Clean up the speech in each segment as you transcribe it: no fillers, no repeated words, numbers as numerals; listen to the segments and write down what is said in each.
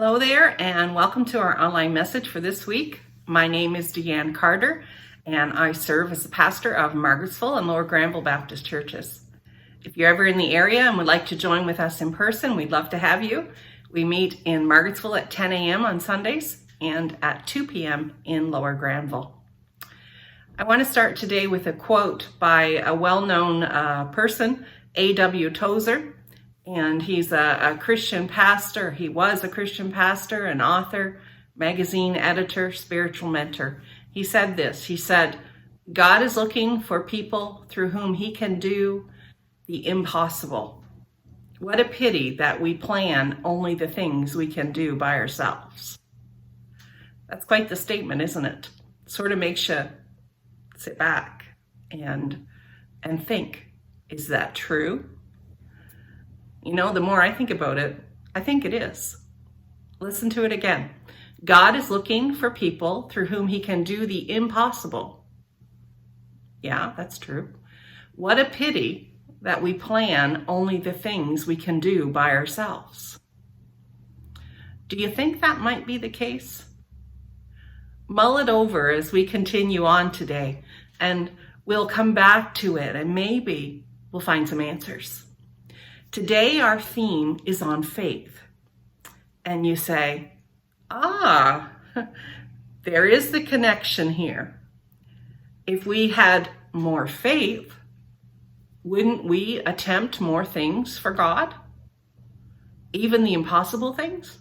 Hello there, and welcome to our online message for this week. My name is Deanne Carter, and I serve as the pastor of Margarettsville and Lower Granville Baptist churches. If you're ever in the area and would like to join with us in person, we'd love to have you. We meet in Margarettsville at 10 a.m. on Sundays and at 2 p.m. in Lower Granville. I want to start today with a quote by a well-known person, A.W. Tozer. And he's a Christian pastor. He was a Christian pastor, an author, magazine editor, spiritual mentor. He said this, he said, God is looking for people through whom he can do the impossible. What a pity that we plan only the things we can do by ourselves. That's quite the statement, isn't it? Sort of makes you sit back and think, is that true? You know, the more I think about it, I think it is. Listen to it again. God is looking for people through whom he can do the impossible. Yeah, that's true. What a pity that we plan only the things we can do by ourselves. Do you think that might be the case? Mull it over as we continue on today, and we'll come back to it, and maybe we'll find some answers. Today, our theme is on faith. And you say, there is the connection here. If we had more faith, wouldn't we attempt more things for God? Even the impossible things?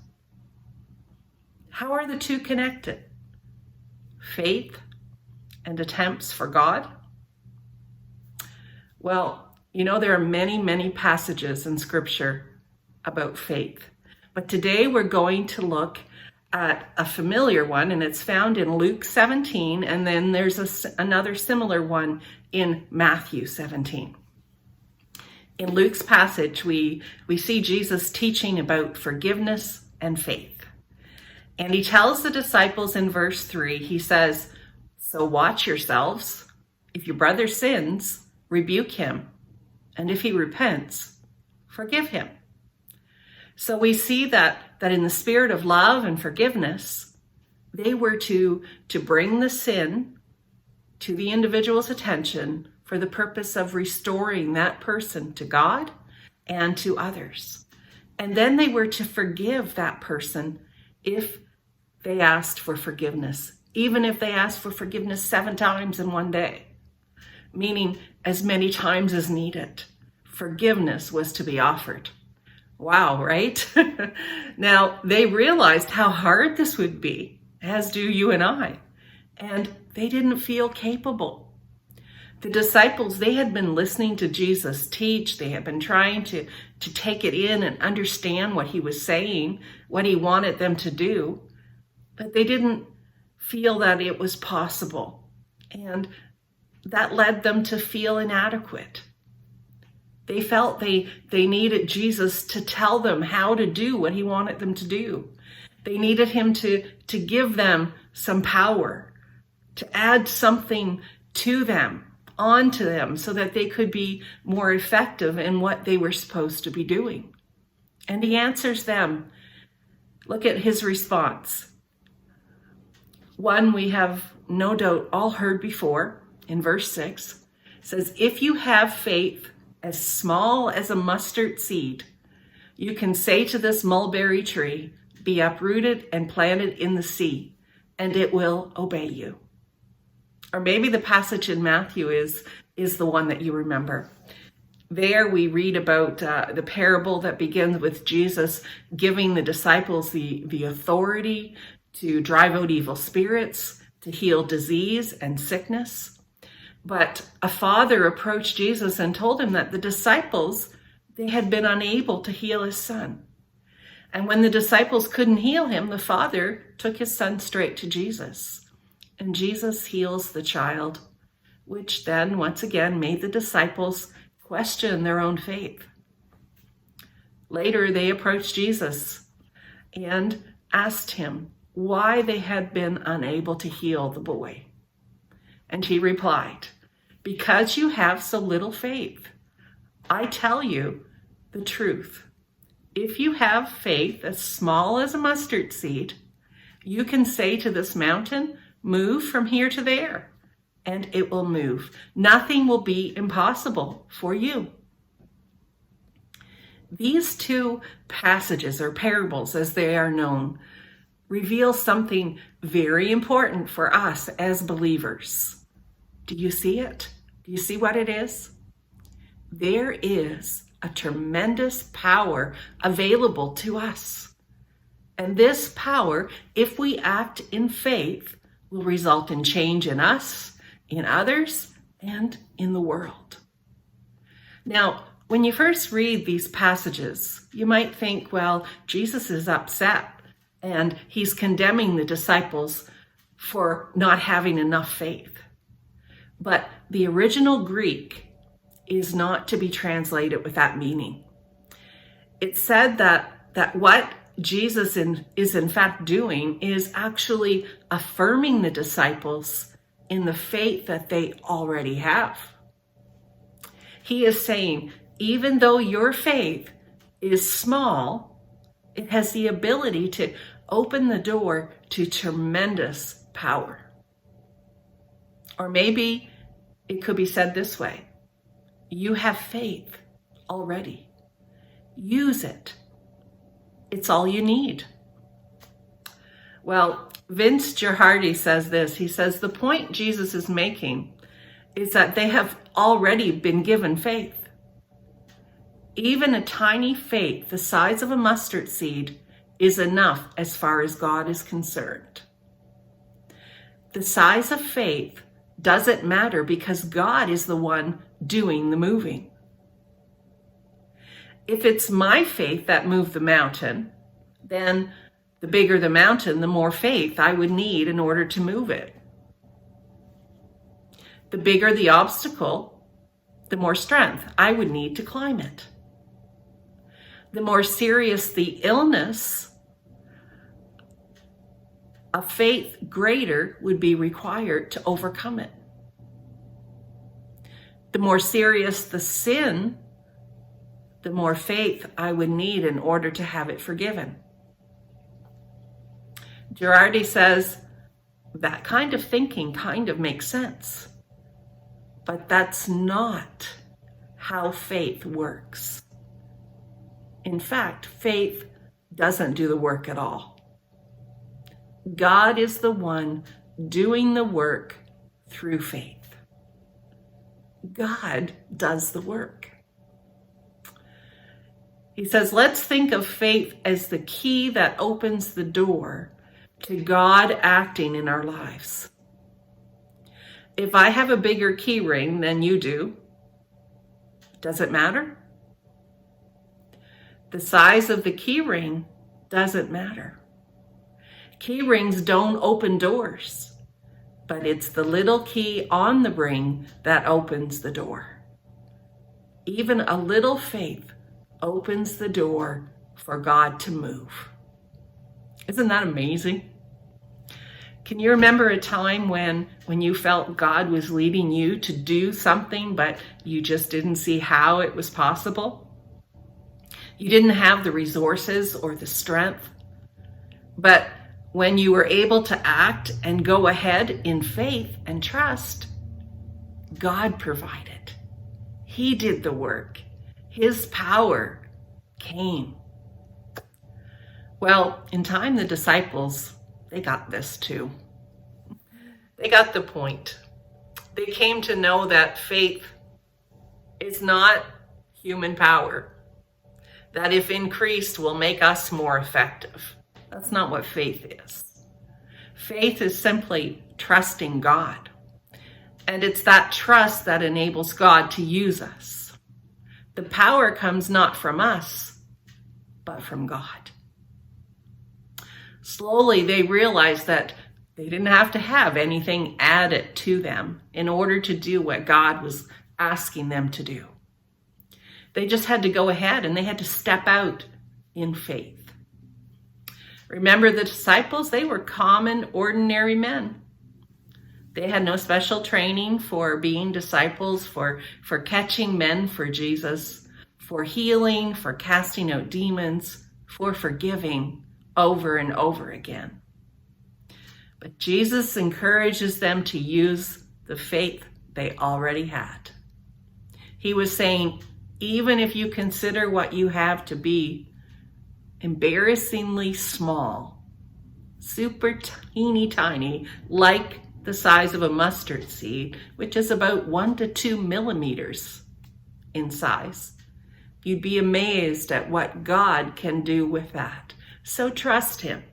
How are the two connected? Faith and attempts for God? Well, you know, there are many, many passages in Scripture about faith. But today we're going to look at a familiar one, and it's found in Luke 17, and then there's another similar one in Matthew 17. In Luke's passage, we see Jesus teaching about forgiveness and faith. And he tells the disciples in verse 3, he says, "So watch yourselves. If your brother sins, rebuke him. And if he repents, forgive him." So we see that in the spirit of love and forgiveness, they were to bring the sin to the individual's attention for the purpose of restoring that person to God and to others. And then they were to forgive that person if they asked for forgiveness, even if they asked for forgiveness 7 times in one day. Meaning as many times as needed. Forgiveness was to be offered. Wow, right? Now, they realized how hard this would be, as do you and I, and they didn't feel capable. The disciples, they had been listening to Jesus teach. They had been trying to take it in and understand what he was saying, what he wanted them to do, but they didn't feel that it was possible. And that led them to feel inadequate. They felt they needed Jesus to tell them how to do what he wanted them to do. They needed him to give them some power, to add something to them, onto them, so that they could be more effective in what they were supposed to be doing. And he answers them. Look at his response. One we have no doubt all heard before. In verse 6, it says, "If you have faith as small as a mustard seed, you can say to this mulberry tree, be uprooted and planted in the sea, and it will obey you." Or maybe the passage in Matthew is the one that you remember. There we read about the parable that begins with Jesus giving the disciples the authority to drive out evil spirits, to heal disease and sickness. But a father approached Jesus and told him that the disciples, they had been unable to heal his son. And when the disciples couldn't heal him, the father took his son straight to Jesus. And Jesus heals the child, which then once again made the disciples question their own faith. Later, they approached Jesus and asked him why they had been unable to heal the boy. And he replied, "Because you have so little faith. I tell you the truth. If you have faith as small as a mustard seed, you can say to this mountain, move from here to there, and it will move. Nothing will be impossible for you. These two passages, or parables as they are known, reveal something very important for us as believers. Do you see it? Do you see what it is? There is a tremendous power available to us. And this power, if we act in faith, will result in change in us, in others, and in the world. Now, when you first read these passages, you might think, well, Jesus is upset and he's condemning the disciples for not having enough faith. But the original Greek is not to be translated with that meaning. It said that what Jesus is in fact doing is actually affirming the disciples in the faith that they already have. He is saying, even though your faith is small, it has the ability to open the door to tremendous power. Or maybe it could be said this way: you have faith already. Use it. It's all you need. Well, Vince Gerhardi says this. He says, the point Jesus is making is that they have already been given faith. Even a tiny faith the size of a mustard seed is enough as far as God is concerned. The size of faith doesn't matter because God is the one doing the moving. If it's my faith that moved the mountain, then the bigger the mountain, the more faith I would need in order to move it. The bigger the obstacle, the more strength I would need to climb it. The more serious the illness, a faith greater would be required to overcome it. The more serious the sin, the more faith I would need in order to have it forgiven. Gerhardi says that kind of thinking kind of makes sense, but that's not how faith works. In fact, faith doesn't do the work at all. God is the one doing the work through faith. God does the work. He says, let's think of faith as the key that opens the door to God acting in our lives. If I have a bigger key ring than you do, does it matter? The size of the key ring doesn't matter. Key rings don't open doors, but it's the little key on the ring that opens the door. Even a little faith opens the door for God to move. Isn't that amazing? Can you remember a time when you felt God was leading you to do something, but you just didn't see how it was possible? You didn't have the resources or the strength, but when you were able to act and go ahead in faith and trust, God provided. He did the work. His power came. Well, in time, the disciples, they got this too. They got the point. They came to know that faith is not human power, that if increased will make us more effective. That's not what faith is. Faith is simply trusting God. And it's that trust that enables God to use us. The power comes not from us, but from God. Slowly, they realized that they didn't have to have anything added to them in order to do what God was asking them to do. They just had to go ahead and they had to step out in faith. Remember the disciples? They were common, ordinary men. They had no special training for being disciples, for catching men for Jesus, for healing, for casting out demons, for forgiving over and over again. But Jesus encourages them to use the faith they already had. He was saying, even if you consider what you have to be embarrassingly small, super teeny tiny, like the size of a mustard seed, which is about 1 to 2 millimeters in size, you'd be amazed at what God can do with that. So trust him.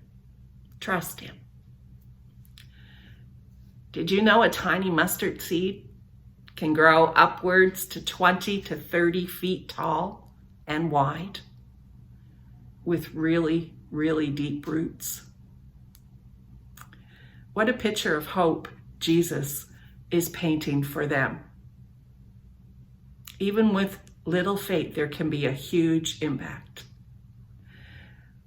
Trust him. Did you know a tiny mustard seed can grow upwards to 20 to 30 feet tall and wide with really, really deep roots? What a picture of hope Jesus is painting for them. Even with little faith, there can be a huge impact.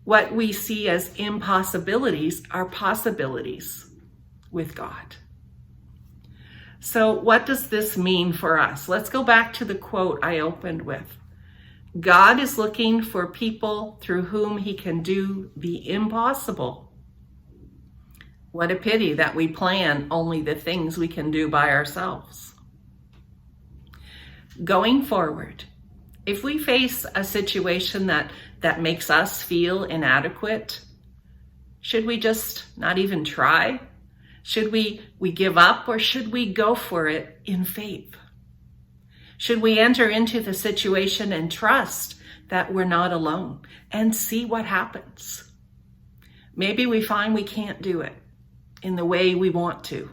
What we see as impossibilities are possibilities with God. So what does this mean for us? Let's go back to the quote I opened with. God is looking for people through whom he can do the impossible. What a pity that we plan only the things we can do by ourselves. Going forward, if we face a situation that makes us feel inadequate, should we just not even try? Should we give up, or should we go for it in faith? Should we enter into the situation and trust that we're not alone and see what happens? Maybe we find we can't do it in the way we want to,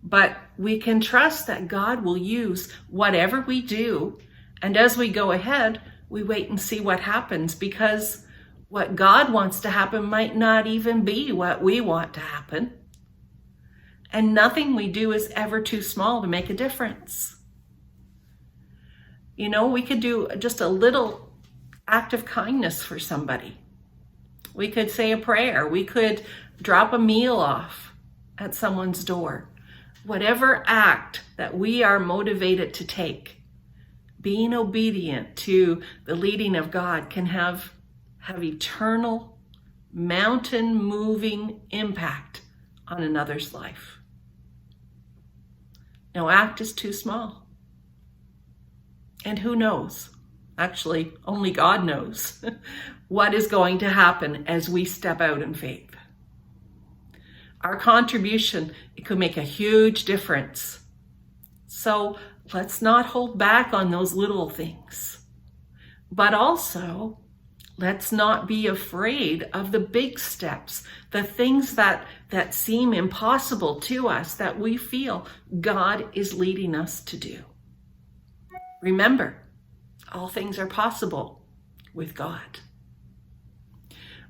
but we can trust that God will use whatever we do, and as we go ahead, we wait and see what happens, because what God wants to happen might not even be what we want to happen. And nothing we do is ever too small to make a difference. You know, we could do just a little act of kindness for somebody. We could say a prayer. We could drop a meal off at someone's door. Whatever act that we are motivated to take, being obedient to the leading of God can have eternal, mountain-moving impact on another's life. No act is too small. And who knows? Actually, only God knows what is going to happen as we step out in faith. Our contribution, it could make a huge difference. So let's not hold back on those little things. But also, let's not be afraid of the big steps, the things that seem impossible to us, that we feel God is leading us to do. Remember, all things are possible with God.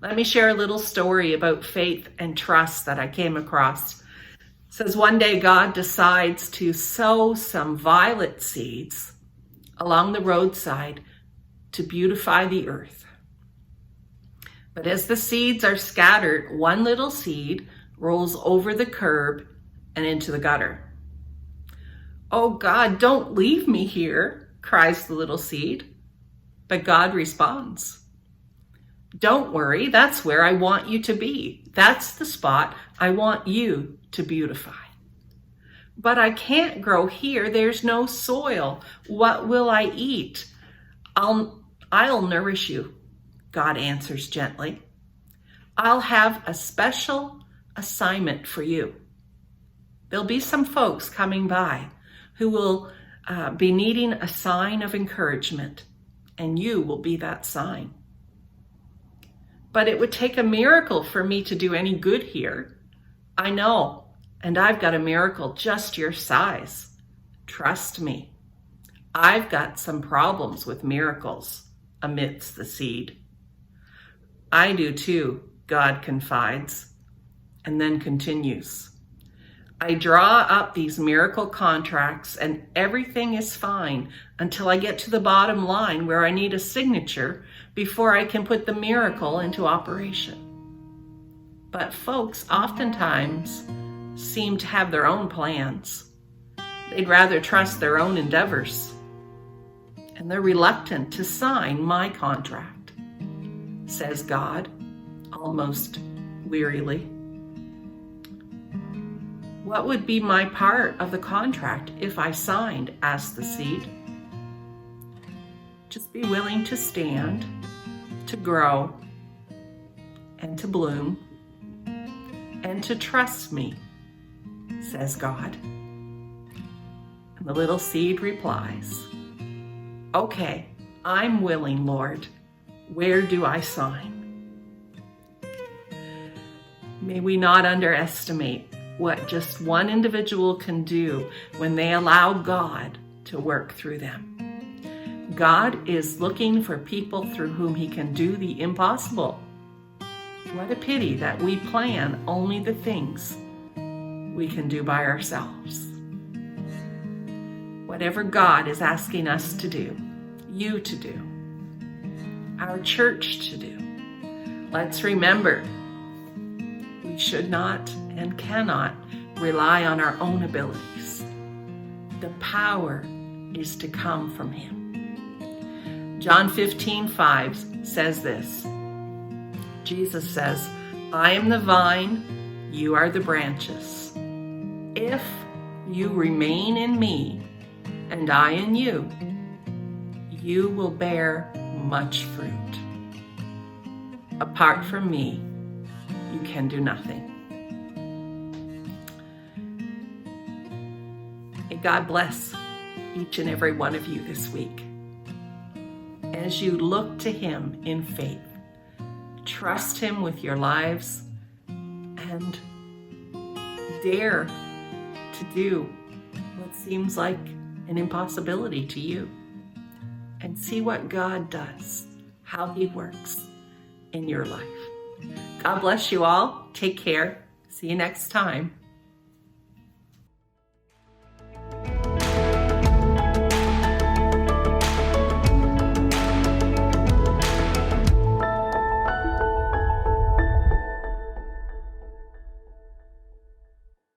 Let me share a little story about faith and trust that I came across. It says one day God decides to sow some violet seeds along the roadside to beautify the earth. But as the seeds are scattered, one little seed rolls over the curb and into the gutter. "Oh God, don't leave me here," cries the little seed. But God responds, "Don't worry, that's where I want you to be. That's the spot I want you to beautify. But I can't grow here. There's no soil. What will I eat? I'll nourish you," God answers gently. "I'll have a special assignment for you. There'll be some folks coming by who will be needing a sign of encouragement, and you will be that sign. But it would take a miracle for me to do any good here. I know, and I've got a miracle just your size. Trust me. I've got some problems with miracles," admits the seed. "I do too," God confides, and then continues. "I draw up these miracle contracts and everything is fine until I get to the bottom line where I need a signature before I can put the miracle into operation." But folks oftentimes seem to have their own plans. They'd rather trust their own endeavors. and they're reluctant to sign my contract, says God, almost wearily. What would be my part of the contract if I signed? Asked the seed. Just be willing to stand, to grow, and to bloom, and to trust me, says God. And the little seed replies, okay, I'm willing, Lord. Where do I sign? May we not underestimate what just one individual can do when they allow God to work through them. God is looking for people through whom he can do the impossible. What a pity that we plan only the things we can do by ourselves. Whatever God is asking us to do, you to do, our church to do, let's remember we should not and cannot rely on our own abilities. The power is to come from him. John 15:5 says this. Jesus says, I am the vine, you are the branches. If you remain in me and I in you, you will bear much fruit. Apart from me, you can do nothing. May God bless each and every one of you this week. As you look to him in faith, trust him with your lives and dare to do what seems like an impossibility to you, and see what God does, how he works in your life. God bless you all. Take care. See you next time.